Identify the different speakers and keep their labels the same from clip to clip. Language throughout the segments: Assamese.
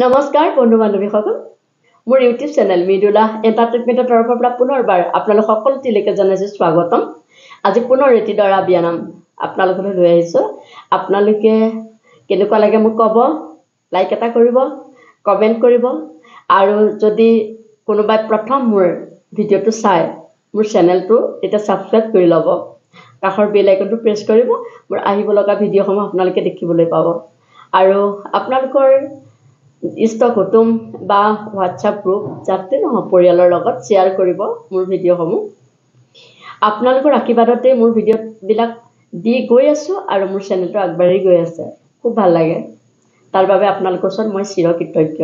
Speaker 1: নমস্কাৰ বন্ধু বান্ধৱীসকল মোৰ ইউটিউব চেনেল মৃদুলা এণ্টাৰটেইনমেণ্টৰ তৰফৰ পৰা পুনৰবাৰ আপোনালোক সকলোটিলৈকে জনাইছোঁ স্বাগতম। আজি পুনৰ এটি দৰা বিয়ানাম আপোনালোকলৈ লৈ আহিছোঁ। আপোনালোকে কেনেকুৱা লাগে মোক ক'ব, লাইক এটা কৰিব, কমেণ্ট কৰিব, আৰু যদি কোনোবাই প্ৰথম মোৰ ভিডিঅ'টো চাই মোৰ চেনেলটো তেতিয়া ছাবস্ক্ৰাইব কৰি ল'ব, কাষৰ বেল আইকনটো প্ৰেছ কৰিব। মোৰ আহিব লগা ভিডিঅ'সমূহ আপোনালোকে দেখিবলৈ পাব। আৰু আপোনালোকৰ ইষ্ট কুটুম বা হোৱাটছআপ গ্ৰুপ যাতে নহয় পৰিয়ালৰ লগত শ্বেয়াৰ কৰিব মোৰ ভিডিঅ'সমূহ। আপোনালোকৰ আশীৰ্বাদতে মোৰ ভিডিঅ'বিলাক দি গৈ আছোঁ আৰু মোৰ চেনেলটো আগবাঢ়ি গৈ আছে। খুব ভাল লাগে, তাৰ বাবে আপোনালোকৰ ওচৰত মই চিৰকৃতজ্ঞ।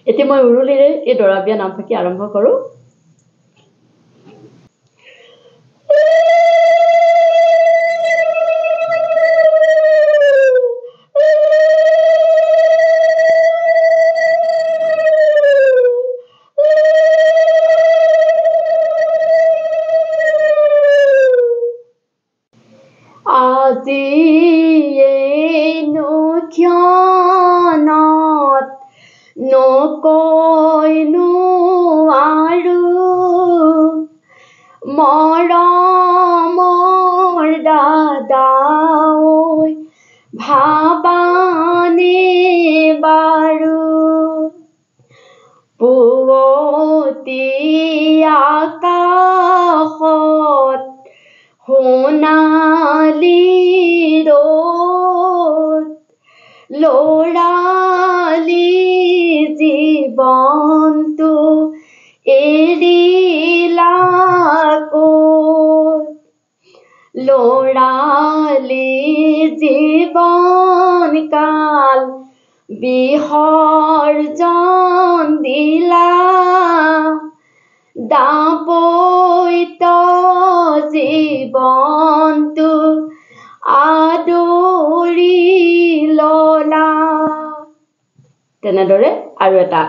Speaker 1: এতিয়া মই উৰুলিৰে এই দৰা বিয়া নাম ফাকি আৰম্ভ কৰোঁ। আজি ক্ষণত নকৈনো আৰু মৰমৰ দাদা ঐ ভাবানে বাৰু পুৱতি আকাশত সোণালী ৰ'দ লৰালি জীৱনটো এৰিলা ক'ত, লৰালি জীৱন কাল বিসৰ্জন দিলা, দাপৈত জীৱনটো আদৰি ললা। তেনেদৰে আৰু এটা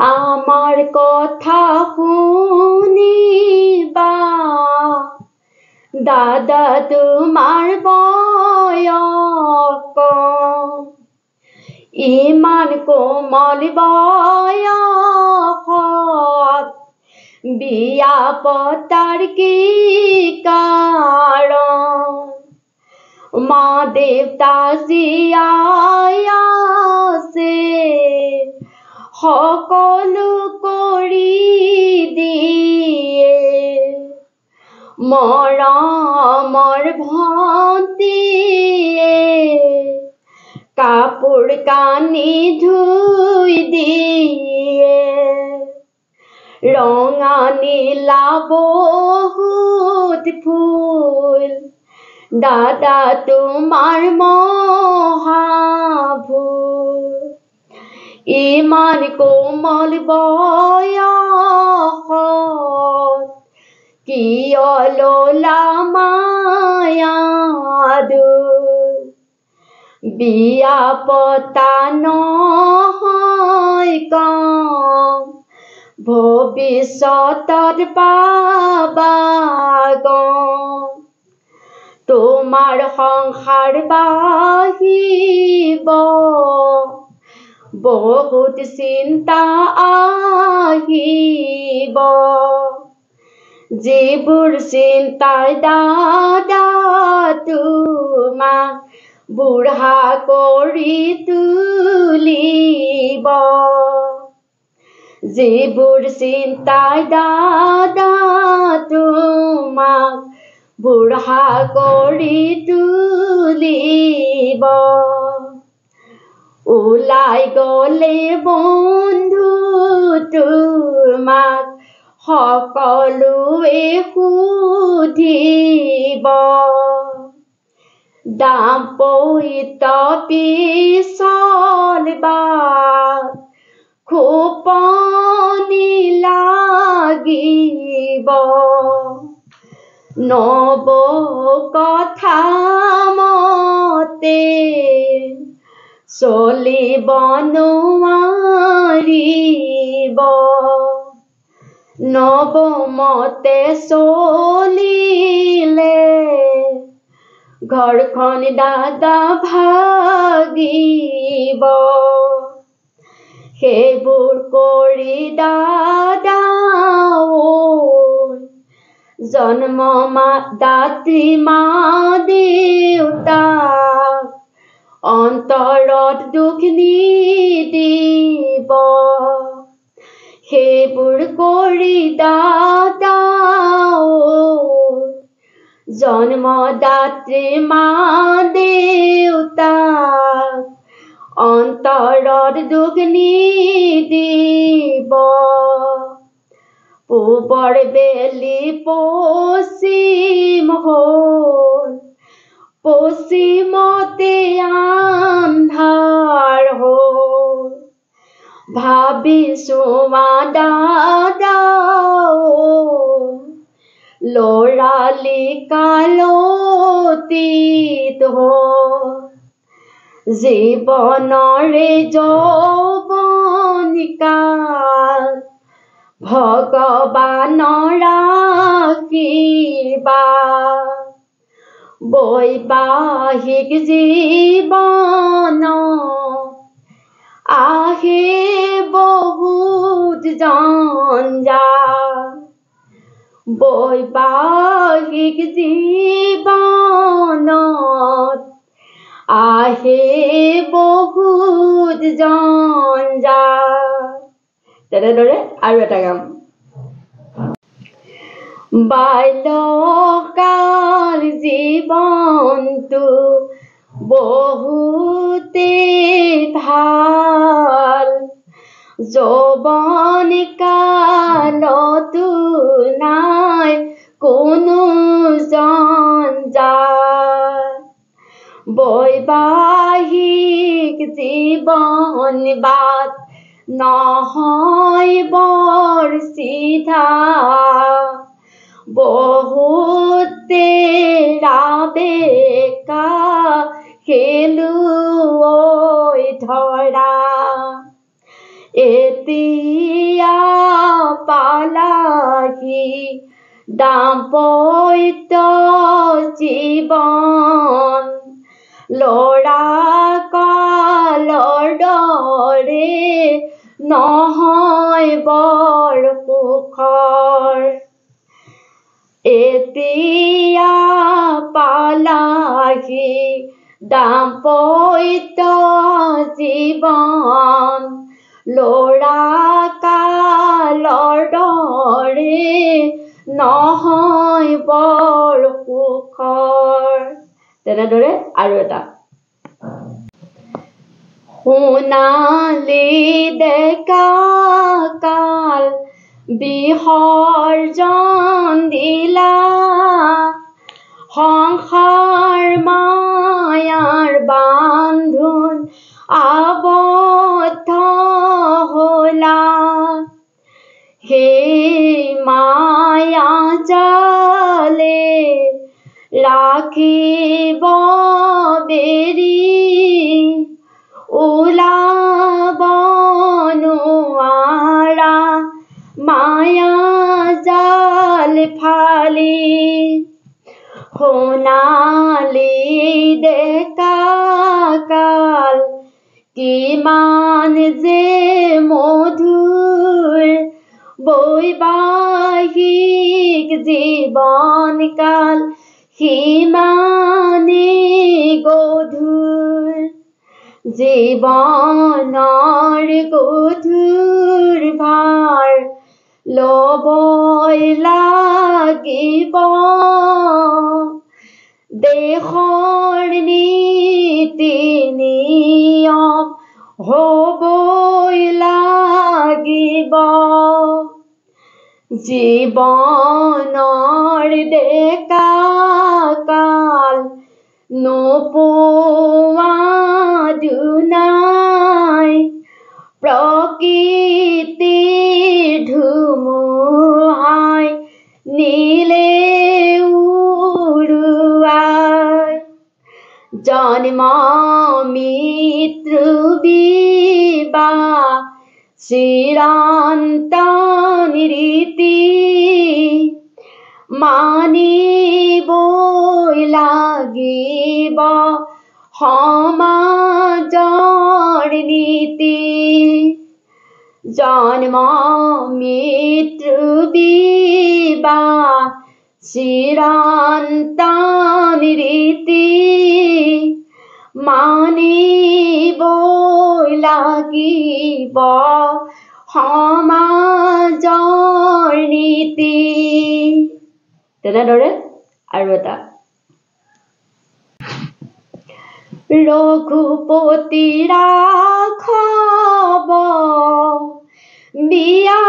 Speaker 1: আমাৰ কথা শুনিবা দাদা তোমাৰ বয়স কম, ইমান কোমল বয়সত বিয়া পতাৰ কি কাৰণ, মা দেউতা জীয়াই আছে সকলো কৰি দিয়ে, মৰমৰ ভণ্টিয়ে কাপোৰ কানি ধুই দিয়ে, ৰঙা নীলা বহুত ফুল দাদা তোমাৰ মহাভুল, ইমান কোমল বয়সত কিয় ললা মায়াদুৰ, বিয়া পতা নহয় কম ভৱিষ্যতত পাবা গম, তোমাৰ সংসাৰ বাঢ়িব বহুত চিন্তা আহিব, যিবোৰ চিন্তাই দাদা তোমাক বুঢ়া কৰি তুলিব, যিবোৰ চিন্তাই দাদা তোমাক বুঢ়া কৰি তুলিব, ওলাই গলে বন্ধু তোমাক সকলোৱে সুধিব, দাপৈত পিছল বাট খোপনি লাগিব, নব কথা মতে চলিব নোৱাৰিব, নৱমতে চলিলে ঘৰখন দাদা ভাগিব। সেইবোৰ কৰি দাদা জন্ম দাত্ৰী মা দেউতাক অন্তৰত দুখ নিদিব সেইবোৰ কৰি দাদা জন্মদাত্ৰী মা দেউতাক অন্তৰত দুখ নিদিব পূবৰ বেলি পশ্চিম হ'ল পশ্চিমতে আন্ধাৰ হ'ল ভাবিছো দাদা লৰালি কালতীত হ'ল জীৱনৰে যৌৱনিকাল ভগৱানৰ আশীৰ্বাদ বৈবাহিক জীৱন আহে বহুত জঞ্জাল বৈবাহিক জীৱনত আহে বহুত জঞ্জাল তেনেদৰে আৰু এটা গাম বাল্যকাল জীৱনটো বহুতে ভাল যৌৱন কালতো নাই কোনো জঞ্জাল বৈবাহিক জীৱন বাদ নহয় বৰ চিধা বহুতে ৰাবেকা খেলুৱৈ ধৰা এতিয়া পালাহি দাম্পত্য জীৱন ল'ৰা কালৰ দৰে নহয় বৰ সুখৰ এতিয়া পালাহি দাম্পত্য জীৱন ল'ৰা কালৰ দৰে নহয় বৰ সুখৰ তেনেদৰে আৰু এটা সোণালী ডেকা কাল বিসৰ্জন দিলা সংসাৰ মায়াৰ বান্ধোন আবদ্ধ হলা সেই মায়া জালে ৰাখিব বেৰি ওলাব নোৱাৰা মায়া জাল ফালি সোণালী ডেকা কাল কিমান যে মধুৰ বৈবাহিক জীৱন কাল সিমানেই গধুৰ জীৱনৰ গধুৰ ভাৰ ল'বই লাগিব দেশৰ নীতি নিয়ম হ'বই লাগিব জীৱনৰ ডেকা কাল নোপোৱা দুনাই প্ৰকৃতিৰ ধুমুহাই নিলে উৰুৱাই জন্ম মৃত্যু বিবাহ চিৰন্তন ৰীতি মানিবই লাগিব সমাজৰ নীতি জন্ম মৃত্যু বিবাহ চিৰন্তন ৰীতি মানিবই লাগিব সমাজৰ নীতি। তেনেদৰে আৰু এটা ৰঘুপতি ৰাঘৱ বিয়া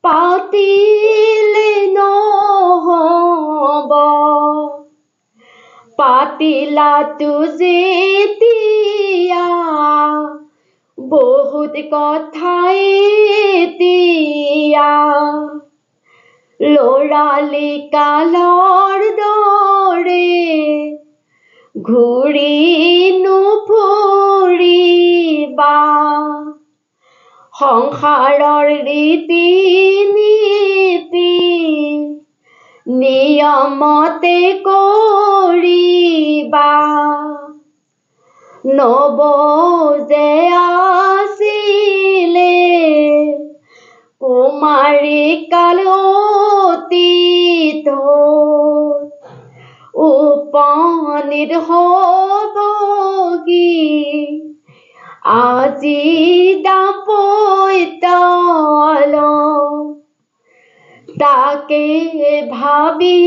Speaker 1: পাতিলে নহব পাতিলাতো যেতিয়া বহুত কথাই এতিয়া ল'ৰালি কালৰ দৰে ঘূৰি নুফুৰিবা সংসাৰৰ ৰীতি নীতি নিয়মতে কৰিবা নবজে আছিলে কুমাৰী কাল অতীত উপনীত হ'বগি আজি দাম্পত্য তাকে ভাবি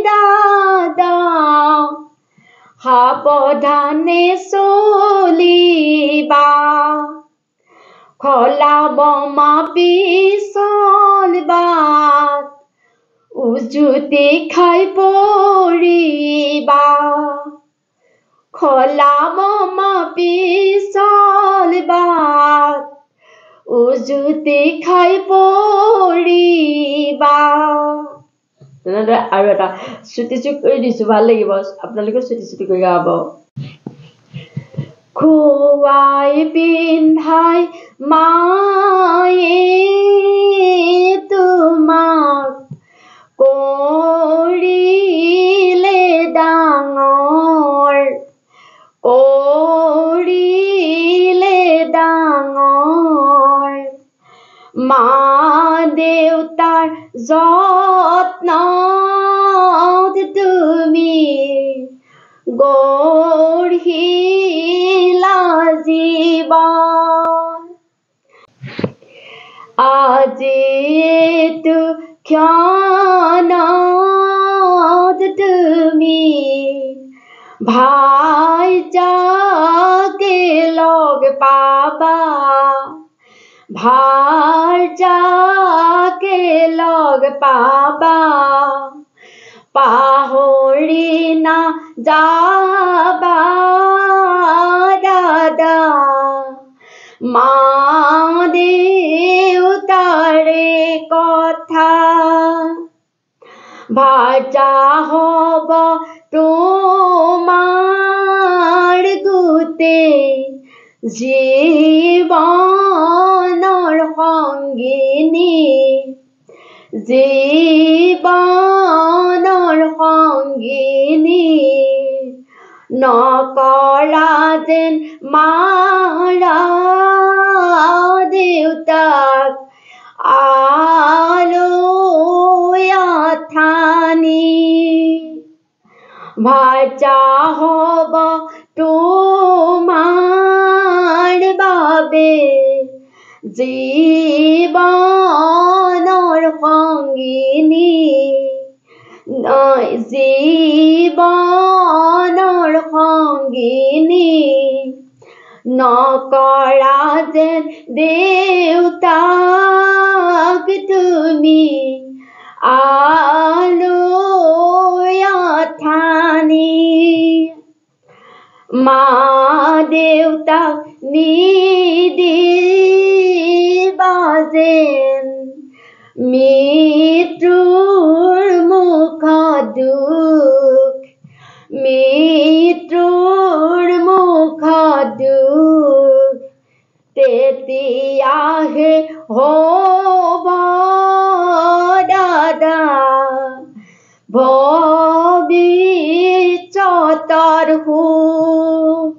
Speaker 1: দাদা সাৱধানে চলিবা খলাব পিছল বাট উজুতি খাই পৰিবা খলাব পিছল বাট উজুতি খাই পৰিবা। তেনেদৰে আৰু এটা চুটি চুটি কৰি দিছোঁ, ভাল লাগিব, আপোনালোকে চুটি চুটি কৰি গাব। খুৱাই পিন্ধাই মায়ে তোমাক কৰিলে ডাঙৰ কৰিলে ডাঙৰ মা দেউতাৰ যত্নত তুমি গঢ়িলা জীৱন আজিতো ক্ষণত তুমি ভাইজাকে লগ পাবা ভাইজাকে লগ পাবা পাহৰি নাযাবা দাদা মা দেউতাৰে কথা ভাইজা হ'ব তোমাৰ গোটেই জীৱনৰ সংগিনী জীৱনৰ সংগিনী নকৰা যেন মাৰা দেউতাক আলৈ আথানি ভাইজা হ'ব তোমাৰ বাবে জীৱনৰ সংগিনী জীৱনৰ সংগিনী নকৰা যেন দেউতাক তুমি আলৈ আথানি মা দেউতাক নিদিবা যেন মৃত্যুৰ মুখত দুখ মৃত্যুৰ মুখত দুখ তেতিয়াহে হ'ব দাদা ভৱিষ্যতৰ সুখ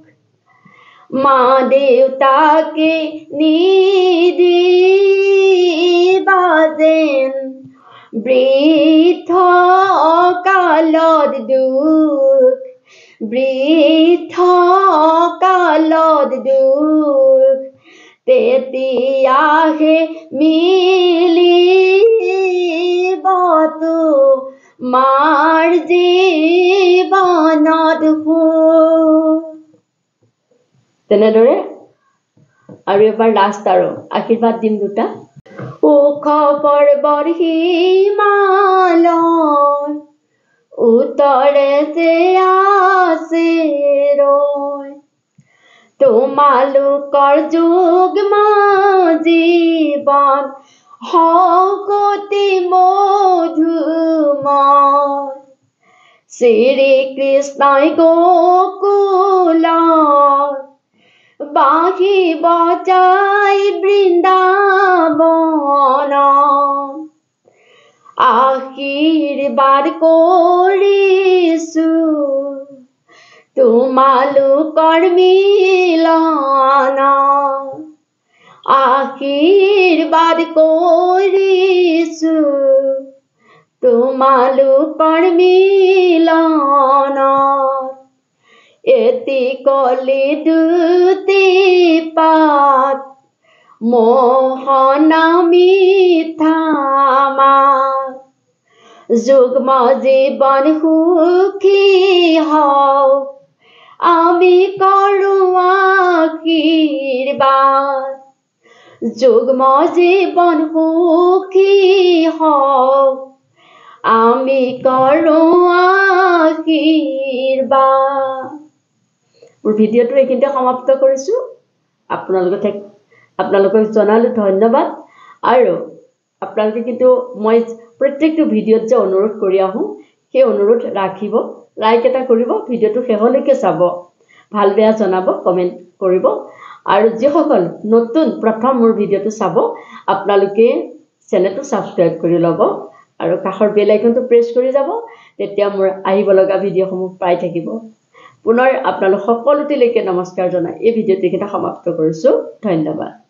Speaker 1: মা দেউতাকে নিদি বৃদ্ধ কালত দুখ বৃদ্ধ কালত দুখ তেতিয়াহে মিলিবতো মাৰ জীৱনত সুখ। তেনেদৰে আৰু এবাৰ লাষ্ট আৰু আশীৰ্বাদ দিম দুটা। ওখ পৰ্বত হিমালয় উত্তৰে যে আছে ৰয়, তোমালোকৰ যুগ্ম জীৱন হকতি মধুময়। শ্ৰীকৃষ্ণই গোকুলত বাঁহী বজাই বৃন্দাবন আশীৰ্বাদ কৰিছো তোমালোকৰ মিলন। আশীৰ্বাদ কৰিছো তোমালোকৰ মিলন। এটি কলি দুটি পাত মোহন মিঠা মাত, যুগ্ম জীৱন সুখী হওক আমি কৰো আশীৰ্বাদ। যুগ্ম জীৱন সুখী হওক আমি কৰো আশীৰ্বাদ। মোৰ ভিডিঅ'টো এইখিনিতে সমাপ্ত কৰিছোঁ। আপোনালোকক জনালোঁ ধন্যবাদ। আৰু আপোনালোকে কিন্তু মই প্ৰত্যেকটো ভিডিঅ'ত যে অনুৰোধ কৰি আহোঁ সেই অনুৰোধ ৰাখিব, লাইক এটা কৰিব, ভিডিঅ'টো শেষলৈকে চাব, ভাল বেয়া জনাব, কমেণ্ট কৰিব। আৰু যিসকল নতুন প্ৰথম মোৰ ভিডিঅ'টো চাব আপোনালোকে চেনেলটো ছাবস্ক্ৰাইব কৰি ল'ব আৰু কাষৰ বেল আইকনটো প্ৰেছ কৰি যাব, তেতিয়া মোৰ আহিব লগা ভিডিঅ'সমূহ পাই থাকিব। পুনৰ আপোনালোক সকলোটিলৈকে নমস্কাৰ জনাই এই ভিডিঅ'টো এইখিনিতে সমাপ্ত কৰিছোঁ। ধন্যবাদ।